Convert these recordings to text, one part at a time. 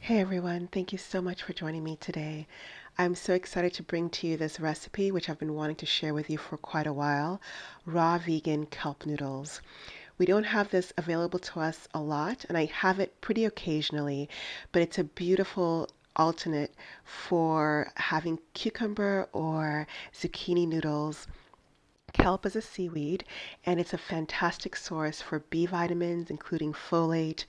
Hey everyone, thank you so much for joining me today. I'm so excited to bring to you this recipe, which I've been wanting to share with you for quite a while, raw vegan kelp noodles. We don't have this available to us a lot, and I have it pretty occasionally, but it's a beautiful alternate for having cucumber or zucchini noodles. Kelp is a seaweed, and it's a fantastic source for B vitamins, including folate,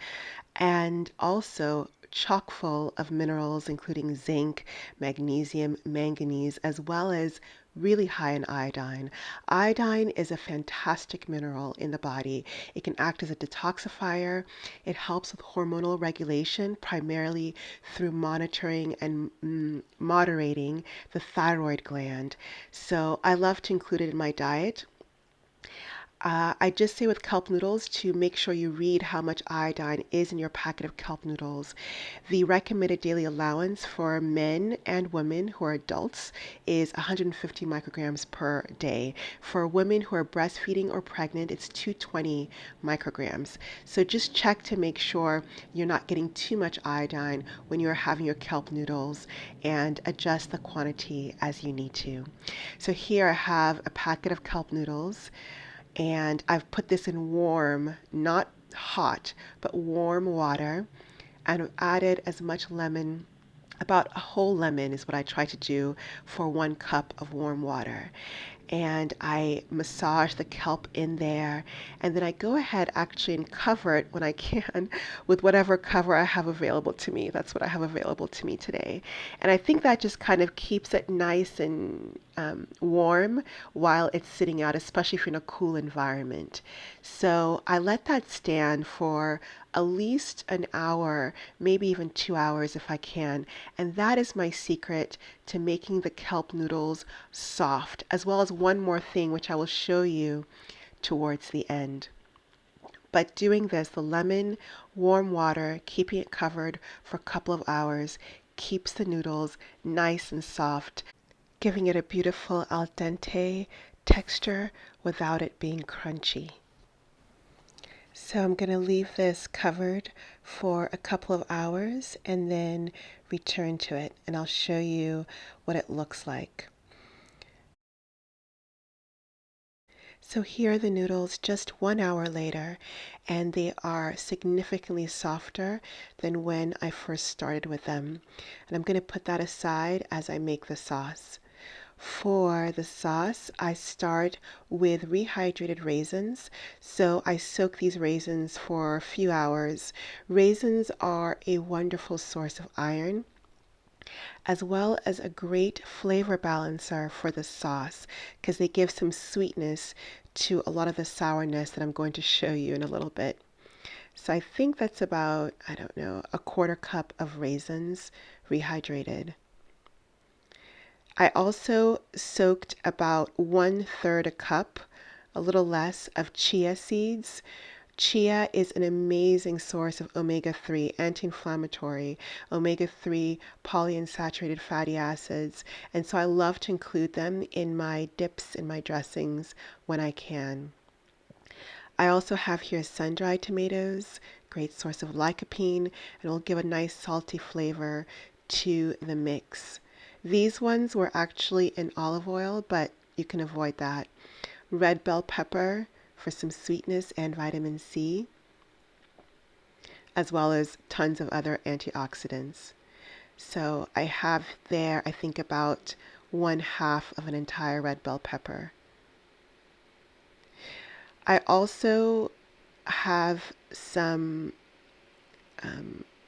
and also chock full of minerals, including zinc, magnesium, manganese, as well as really high in iodine. Iodine is a fantastic mineral in the body. It can act as a detoxifier. It helps with hormonal regulation, primarily through monitoring and moderating the thyroid gland. So I love to include it in my diet. I just say with kelp noodles to make sure you read how much iodine is in your packet of kelp noodles. The recommended daily allowance for men and women who are adults is 150 micrograms per day. For women who are breastfeeding or pregnant, it's 220 micrograms. So just check to make sure you're not getting too much iodine when you're having your kelp noodles and adjust the quantity as you need to. So here I have a packet of kelp noodles. And I've put this in warm, not hot, but warm water. And I've added as much lemon, about a whole lemon is what I try to do for 1 cup of warm water. And I massage the kelp in there. And then I go ahead actually and cover it when I can with whatever cover I have available to me. That's what I have available to me today. And I think that just kind of keeps it nice and warm while it's sitting out, especially if you're in a cool environment. So I let that stand for at least an hour, maybe even 2 hours if I can. And that is my secret to making the kelp noodles soft, as well as one more thing, which I will show you towards the end. But doing this, the lemon, warm water, keeping it covered for a couple of hours, keeps the noodles nice and soft, giving it a beautiful al dente texture without it being crunchy. So I'm going to leave this covered for a couple of hours and then return to it, and I'll show you what it looks like. So here are the noodles just 1 hour later, and they are significantly softer than when I first started with them. And I'm going to put that aside as I make the sauce. For the sauce, I start with rehydrated raisins. So I soak these raisins for a few hours. Raisins are a wonderful source of iron, as well as a great flavor balancer for the sauce because they give some sweetness to a lot of the sourness that I'm going to show you in a little bit. So I think that's about, I don't know, a quarter cup of raisins rehydrated. I also soaked about 1/3 a cup, a little less, of chia seeds. Chia is an amazing source of omega-3, anti-inflammatory, omega-3 polyunsaturated fatty acids, and so I love to include them in my dips and my dressings when I can. I also have here sun-dried tomatoes, great source of lycopene, and will give a nice salty flavor to the mix. These ones were actually in olive oil, but you can avoid that. Red bell pepper for some sweetness and vitamin C, as well as tons of other antioxidants. So I have there, I think, about 1/2 of an entire red bell pepper. I also have some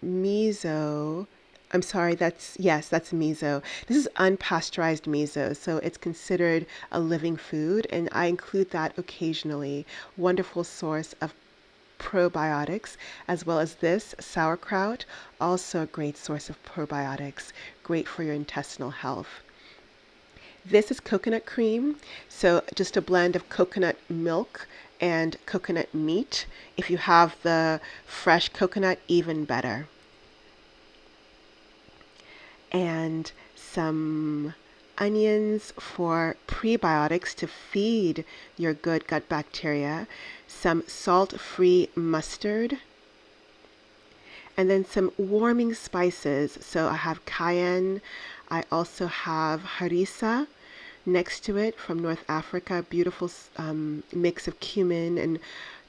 miso. I'm sorry, that's miso. This is unpasteurized miso, so it's considered a living food, and I include that occasionally. Wonderful source of probiotics, as well as this sauerkraut, also a great source of probiotics, great for your intestinal health. This is coconut cream, so just a blend of coconut milk and coconut meat. If you have the fresh coconut, even better. And some onions for prebiotics to feed your good gut bacteria, some salt-free mustard, And then some warming spices. So I have cayenne. I also have harissa next to it from North Africa. Beautiful mix of cumin and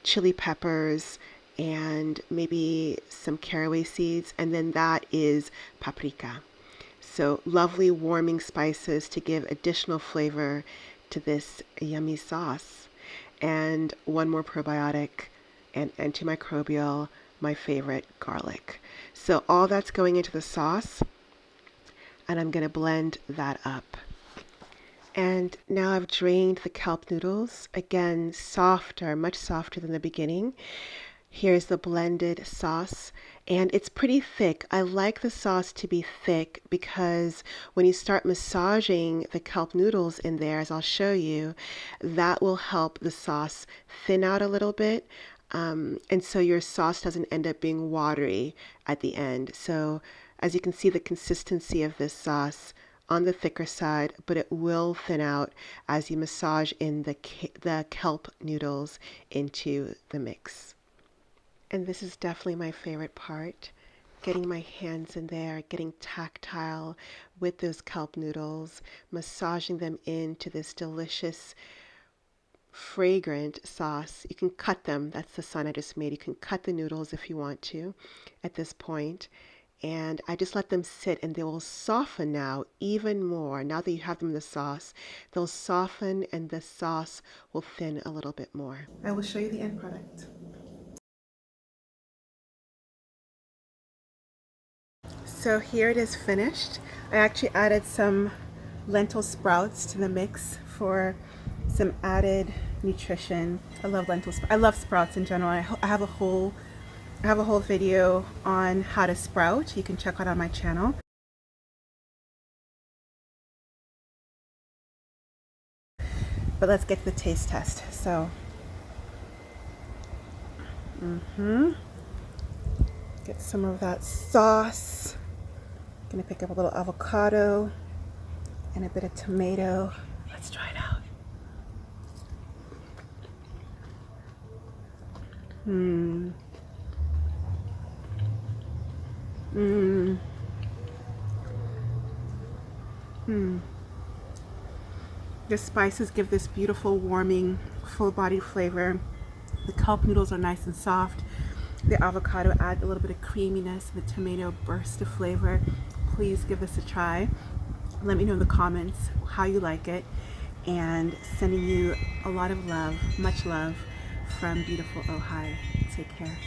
chili peppers and maybe some caraway seeds. And then that is paprika. So lovely warming spices to give additional flavor to this yummy sauce. And one more probiotic and antimicrobial, my favorite, garlic. So all that's going into the sauce, and I'm going to blend that up. And now I've drained the kelp noodles. Again, softer, much softer than the beginning. Here's the blended sauce, and it's pretty thick. I like the sauce to be thick because when you start massaging the kelp noodles in there, as I'll show you, that will help the sauce thin out a little bit. And so your sauce doesn't end up being watery at the end. So as you can see, the consistency of this sauce on the thicker side, but it will thin out as you massage in the kelp noodles into the mix. And this is definitely my favorite part, getting my hands in there, getting tactile with those kelp noodles, massaging them into this delicious, fragrant sauce. You can cut them. That's the sign I just made. You can cut the noodles if you want to at this point. And I just let them sit and they will soften now even more. Now that you have them in the sauce, they'll soften and the sauce will thin a little bit more. I will show you the end product. So here it is finished. I actually added some lentil sprouts to the mix for some added nutrition. I love lentils. I love sprouts in general. I have a whole video on how to sprout. You can check out on my channel. But let's get to the taste test. So, get some of that sauce. Gonna pick up a little avocado and a bit of tomato. Let's try it out. The spices give this beautiful, warming, full-bodied flavor. The kelp noodles are nice and soft. The avocado adds a little bit of creaminess. The tomato bursts of flavor. Please give this a try. Let me know in the comments how you like it. And sending you a lot of love, much love from beautiful Ojai. Take care.